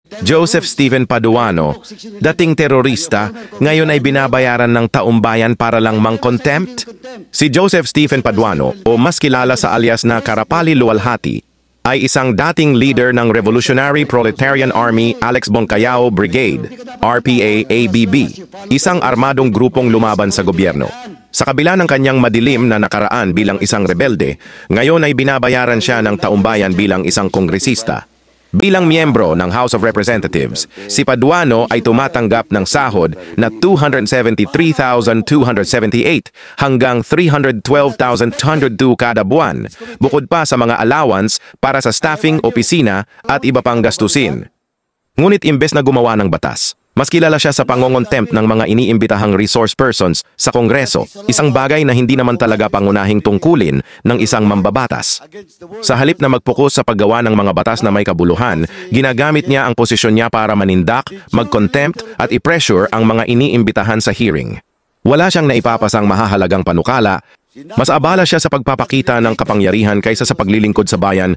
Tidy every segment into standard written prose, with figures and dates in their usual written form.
Joseph Stephen Paduano, dating terorista, ngayon ay binabayaran ng taumbayan para lang mang-contempt? Si Joseph Stephen Paduano, o mas kilala sa alias na Karapali Luwalhati, ay isang dating leader ng Revolutionary Proletarian Army Alex Bongcayao Brigade, RPA-ABB, isang armadong grupong lumaban sa gobyerno. Sa kabila ng kanyang madilim na nakaraan bilang isang rebelde, ngayon ay binabayaran siya ng taumbayan bilang isang kongresista. Bilang miyembro ng House of Representatives, si Paduano ay tumatanggap ng sahod na 273,278 hanggang 312,202 kada buwan, bukod pa sa mga allowance para sa staffing, opisina at iba pang gastusin. Ngunit imbes na gumawa ng batas, mas kilala siya sa pangongontempt ng mga iniimbitahang resource persons sa Kongreso, isang bagay na hindi naman talaga pangunahing tungkulin ng isang mambabatas. Sa halip na mag-focus sa paggawa ng mga batas na may kabuluhan, ginagamit niya ang posisyon niya para manindak, mag-contempt at i-pressure ang mga iniimbitahan sa hearing. Wala siyang naipapasang mahahalagang panukala, mas abala siya sa pagpapakita ng kapangyarihan kaysa sa paglilingkod sa bayan.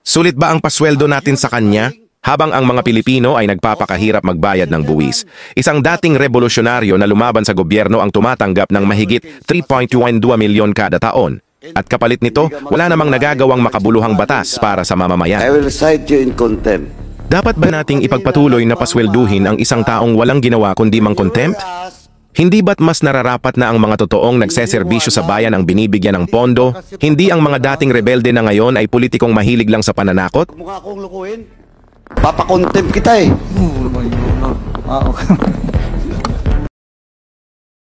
Sulit ba ang pasweldo natin sa kanya? Habang ang mga Pilipino ay nagpapakahirap magbayad ng buwis, isang dating revolusyonaryo na lumaban sa gobyerno ang tumatanggap ng mahigit 3.12 milyon kada taon. At kapalit nito, wala namang nagagawang makabuluhang batas para sa mamamayan. I will cite you in contempt. Dapat ba nating ipagpatuloy na paswelduhin ang isang taong walang ginawa kundi mang-contempt? Hindi ba't mas nararapat na ang mga totoong nagseserbisyo sa bayan ang binibigyan ng pondo? Hindi ang mga dating rebelde na ngayon ay politikong mahilig lang sa pananakot? Mukha akong lukuhin. Papakontempt kita eh. Oo, naman yun.